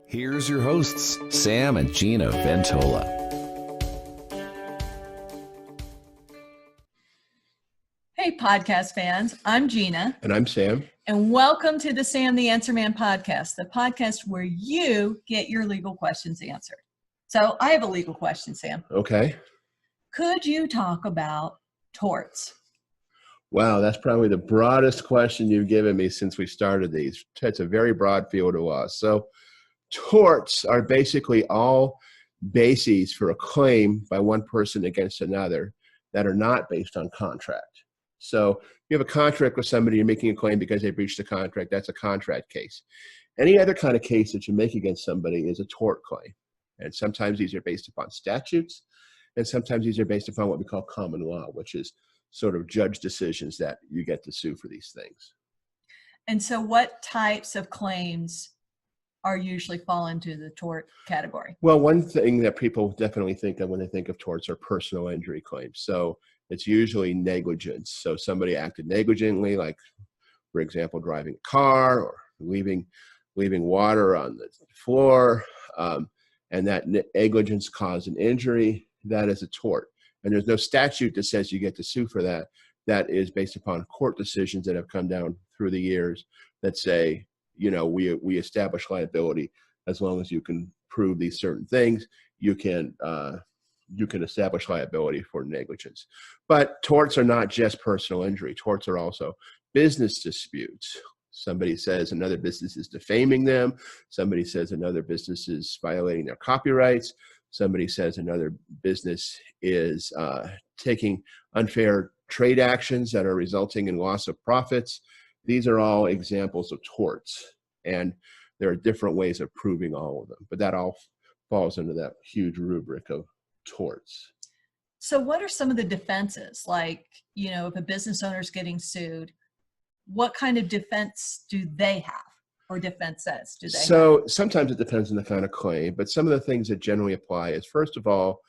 Here's your hosts, Sam and Gina Ventola. Hey, podcast fans. I'm Gina. And I'm Sam. And welcome to the Sam the Answer Man podcast, the podcast where you get your legal questions answered. So I have a legal question, Sam. Okay. Could you talk about torts? Wow, that's probably the broadest question you've given me since we started these. It's a very broad field of law. So torts are basically all bases for a claim by one person against another that are not based on contract. So you have a contract with somebody, you're making a claim because they breached the contract, that's a contract case. Any other kind of case that you make against somebody is a tort claim. And sometimes these are based upon statutes, and sometimes these are based upon what we call common law, which is sort of judge decisions that you get to sue for these things. And so what types of claims are usually fall into the tort category? Well, one thing that people definitely think of when they think of torts are personal injury claims. So it's usually negligence. So somebody acted negligently, like, for example, driving a car or leaving water on the floor, and that negligence caused an injury. That is a tort. And there's no statute that says you get to sue for that. That is based upon court decisions that have come down through the years that say, you know, we establish liability as long as you can prove these certain things. You can establish liability for negligence. But torts are not just personal injury. Torts are also business disputes. Somebody says another business is defaming them. Somebody says another business is violating their copyrights. Somebody says another business is taking unfair trade actions that are resulting in loss of profits. These are all examples of torts, and there are different ways of proving all of them, but that all falls into that huge rubric of torts. So what are some of the defenses? Like, you know, if a business owner is getting sued, what kind of defense do they have, or defenses do they have? So sometimes it depends on the kind of claim, but some of the things that generally apply is, first of all,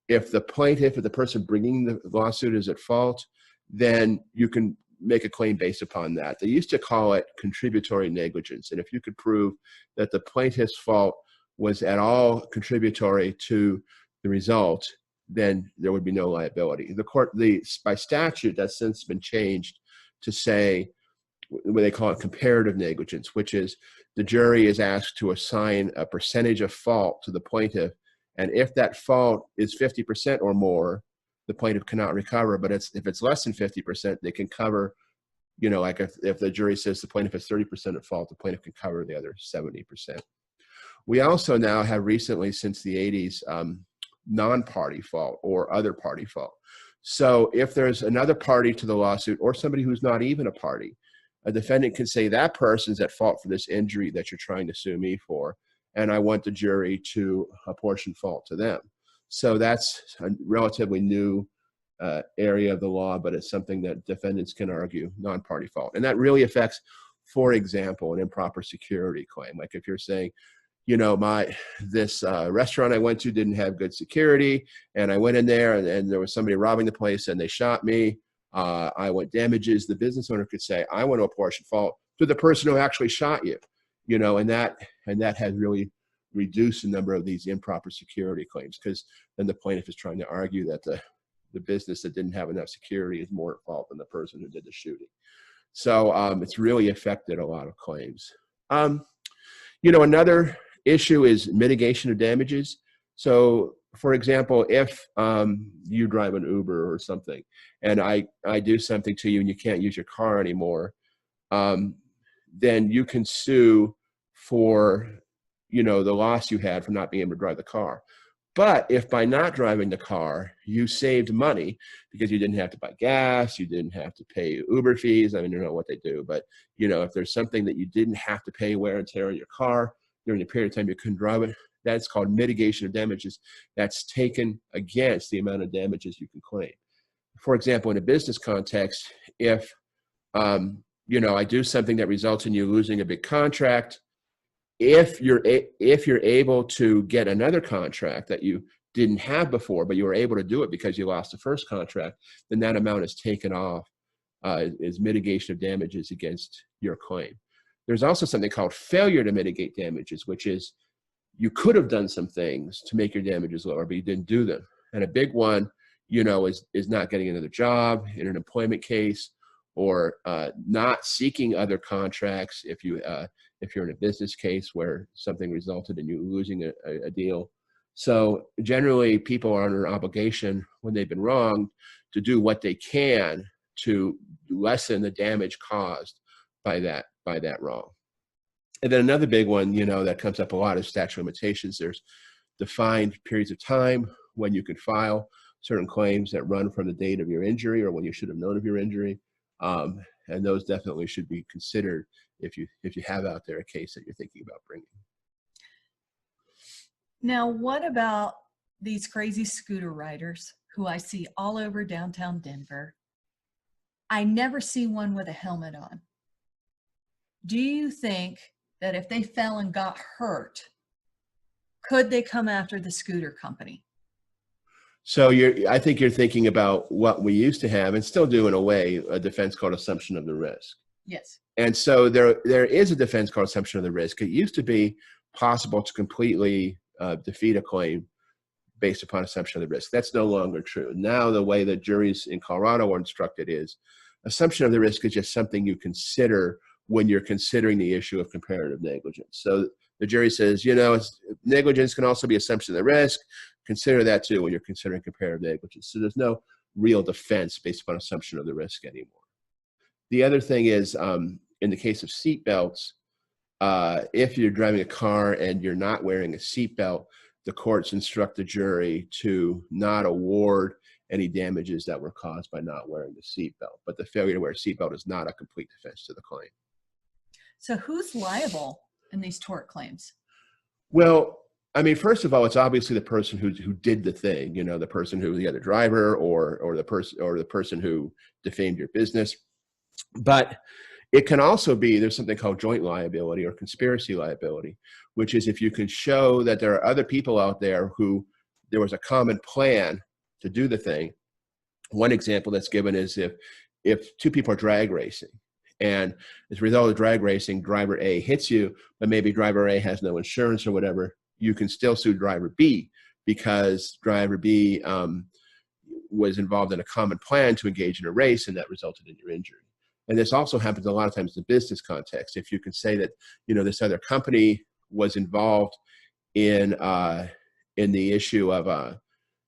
if the plaintiff or the person bringing the lawsuit is at fault, then you can make a claim based upon that. They used to call it contributory negligence. And if you could prove that the plaintiff's fault was at all contributory to the result, then there would be no liability. By statute, that's since been changed to say, what they call it comparative negligence, which is the jury is asked to assign a percentage of fault to the plaintiff. And if that fault is 50% or more, the plaintiff cannot recover. But if it's less than 50%, they can cover, you know, like if the jury says the plaintiff has 30% at fault, the plaintiff can cover the other 70%. We also now have recently, since the 80s, non-party fault or other party fault. So if there's another party to the lawsuit or somebody who's not even a party, a defendant can say that person's at fault for this injury that you're trying to sue me for, and I want the jury to apportion fault to them. So that's a relatively new area of the law, but it's something that defendants can argue, non-party fault. And that really affects, for example, an improper security claim. Like if you're saying, you know, this restaurant I went to didn't have good security, and I went in there and there was somebody robbing the place and they shot me. I want damages. The business owner could say, I want to apportion fault to the person who actually shot you, you know, and that has really reduced the number of these improper security claims, because then the plaintiff is trying to argue that the business that didn't have enough security is more at fault than the person who did the shooting. So it's really affected a lot of claims. You know, another issue is mitigation of damages. So, for example, if you drive an Uber or something, and I do something to you and you can't use your car anymore, then you can sue for, you know, the loss you had from not being able to drive the car. But if by not driving the car, you saved money because you didn't have to buy gas, you didn't have to pay Uber fees. I mean, you know what they do, but, you know, if there's something that you didn't have to pay wear and tear on your car during the period of time you couldn't drive it, that's called mitigation of damages. That's taken against the amount of damages you can claim. For example, in a business context, if, you know, I do something that results in you losing a big contract, if you're able to get another contract that you didn't have before, but you were able to do it because you lost the first contract, then that amount is taken off as mitigation of damages against your claim. There's also something called failure to mitigate damages, which is you could have done some things to make your damages lower, but you didn't do them. And a big one, is not getting another job in an employment case, or not seeking other contracts if you're in a business case where something resulted in you losing a deal. So generally, people are under obligation when they've been wronged to do what they can to lessen the damage caused by that wrong. And then another big one, that comes up a lot is statute of limitations. There's defined periods of time when you can file certain claims that run from the date of your injury or when you should have known of your injury. And those definitely should be considered if you have out there a case that you're thinking about bringing. Now, what about these crazy scooter riders who I see all over downtown Denver? I never see one with a helmet on. Do you think that if they fell and got hurt, could they come after the scooter company? So I think you're thinking about what we used to have and still do in a way, a defense called assumption of the risk. Yes. And so there is a defense called assumption of the risk. It used to be possible to completely defeat a claim based upon assumption of the risk. That's no longer true. Now the way that juries in Colorado are instructed is assumption of the risk is just something you consider when you're considering the issue of comparative negligence. So the jury says, negligence can also be assumption of the risk. Consider that too when you're considering comparative negligence. So there's no real defense based upon assumption of the risk anymore. The other thing is, in the case of seatbelts, if you're driving a car and you're not wearing a seatbelt, the courts instruct the jury to not award any damages that were caused by not wearing the seatbelt. But the failure to wear a seatbelt is not a complete defense to the claim. So who's liable in these tort claims? Well, I mean, first of all, it's obviously the person who did the thing, the person who, the other driver or the person who defamed your business. But it can also be, there's something called joint liability or conspiracy liability, which is if you can show that there are other people out there who there was a common plan to do the thing. One example that's given is if two people are drag racing, and as a result of drag racing, driver A hits you, but maybe driver A has no insurance or whatever, you can still sue driver B because driver B was involved in a common plan to engage in a race, and that resulted in your injury. And this also happens a lot of times in the business context. If you can say that, this other company was involved in the issue of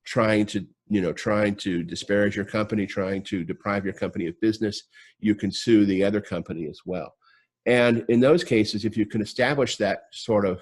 trying to disparage your company, trying to deprive your company of business, you can sue the other company as well. And in those cases, if you can establish that sort of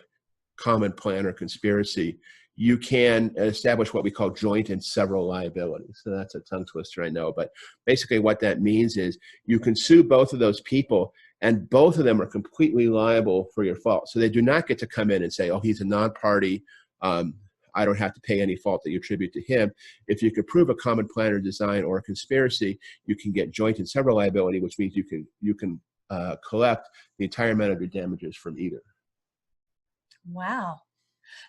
common plan or conspiracy, you can establish what we call joint and several liabilities. So that's a tongue twister, I know, but basically what that means is you can sue both of those people and both of them are completely liable for your fault. So they do not get to come in and say, oh, he's a non-party, I don't have to pay any fault that you attribute to him. If you can prove a common plan or design or a conspiracy, you can get joint and several liability, which means you can collect the entire amount of your damages from either. Wow.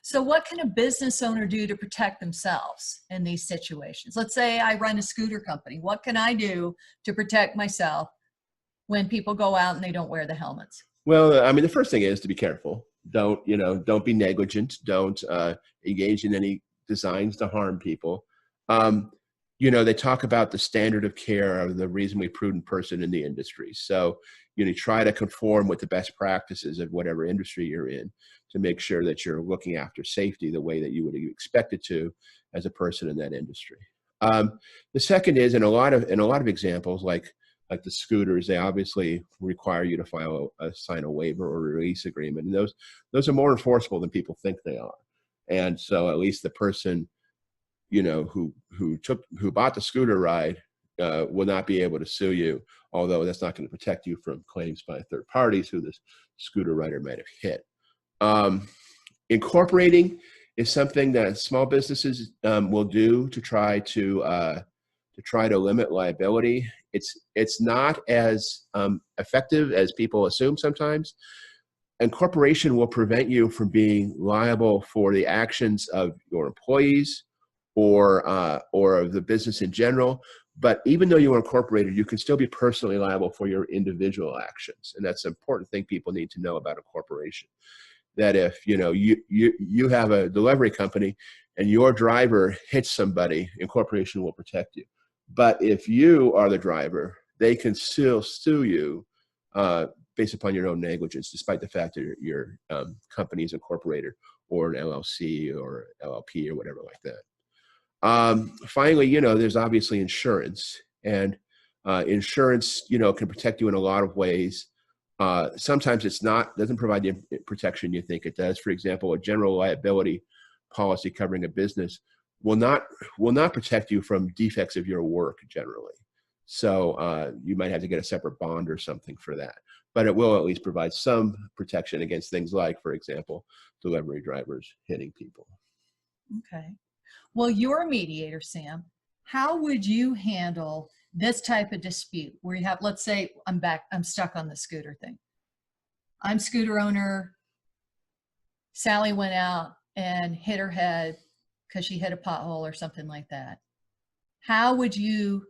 So what can a business owner do to protect themselves in these situations? Let's say I run a scooter company. What can I do to protect myself when people go out and they don't wear the helmets? Well, I mean, the first thing is to be careful. Don't be negligent. Don't engage in any designs to harm people. They talk about the standard of care of the reasonably prudent person in the industry. So, try to conform with the best practices of whatever industry you're in to make sure that you're looking after safety the way that you would expect it to as a person in that industry. The second is in a lot of examples, like the scooters, they obviously require you to sign a waiver or release agreement. And those are more enforceable than people think they are. And so at least the person, who bought the scooter ride will not be able to sue you, although that's not going to protect you from claims by third parties who this scooter rider might have hit. Incorporating is something that small businesses will do to try to limit liability. It's not as effective as people assume sometimes. Incorporation will prevent you from being liable for the actions of your employees or of the business in general. But even though you are incorporated, you can still be personally liable for your individual actions. And that's an important thing people need to know about incorporation. that if, you have a delivery company and your driver hits somebody, incorporation will protect you. But if you are the driver, they can still sue you based upon your own negligence, despite the fact that your company is incorporated or an LLC or LLP or whatever like that. Finally, there's obviously insurance, and insurance, can protect you in a lot of ways. Sometimes doesn't provide the protection you think it does. For example, a general liability policy covering a business will not protect you from defects of your work generally. So you might have to get a separate bond or something for that. But it will at least provide some protection against things like, for example, delivery drivers hitting people. Okay. Well, you're a mediator, Sam. How would you handle this type of dispute where you have, let's say I'm stuck on the scooter thing. I'm scooter owner. Sally went out and hit her head because she hit a pothole or something like that. How would you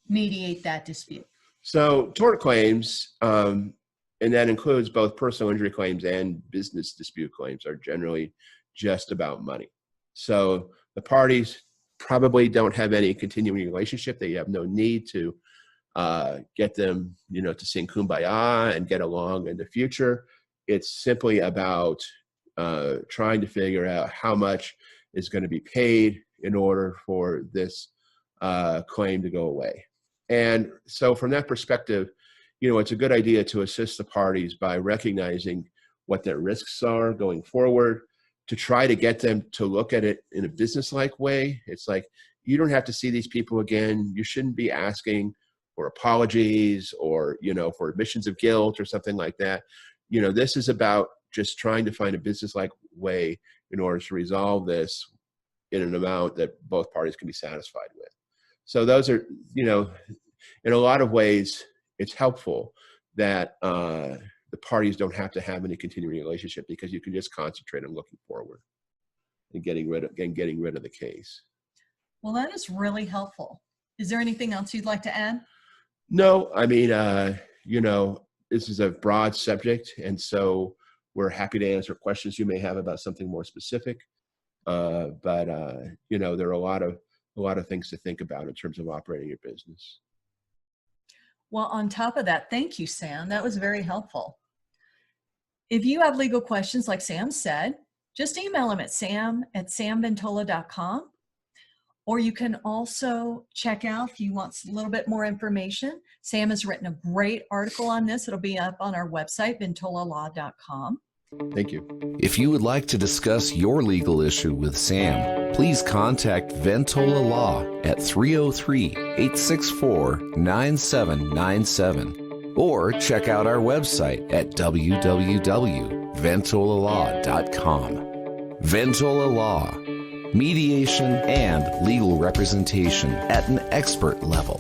mediate that dispute? So tort claims, and that includes both personal injury claims and business dispute claims, are generally just about money. So the parties probably don't have any continuing relationship. They have no need to get them, to sing Kumbaya and get along in the future. It's simply about trying to figure out how much is going to be paid in order for this claim to go away. And so from that perspective, it's a good idea to assist the parties by recognizing what their risks are going forward, to try to get them to look at it in a business-like way. It's like, you don't have to see these people again. You shouldn't be asking for apologies or, for admissions of guilt or something like that. This is about just trying to find a business-like way in order to resolve this in an amount that both parties can be satisfied with. So those are, in a lot of ways, it's helpful that the parties don't have to have any continuing relationship, because you can just concentrate on looking forward and getting rid of the case. Well, that is really helpful. Is there anything else you'd like to add? No, I mean, this is a broad subject, and so we're happy to answer questions you may have about something more specific. But there are a lot of things to think about in terms of operating your business. Well, on top of that, thank you, Sam. That was very helpful. If you have legal questions, like Sam said, just email him at sam@samventola.com. Or you can also check out, if you want a little bit more information, Sam has written a great article on this. It'll be up on our website, ventolalaw.com. Thank you. If you would like to discuss your legal issue with Sam, please contact Ventola Law at 303-864-9797 or check out our website at www.ventolalaw.com. Ventola Law, mediation and legal representation at an expert level.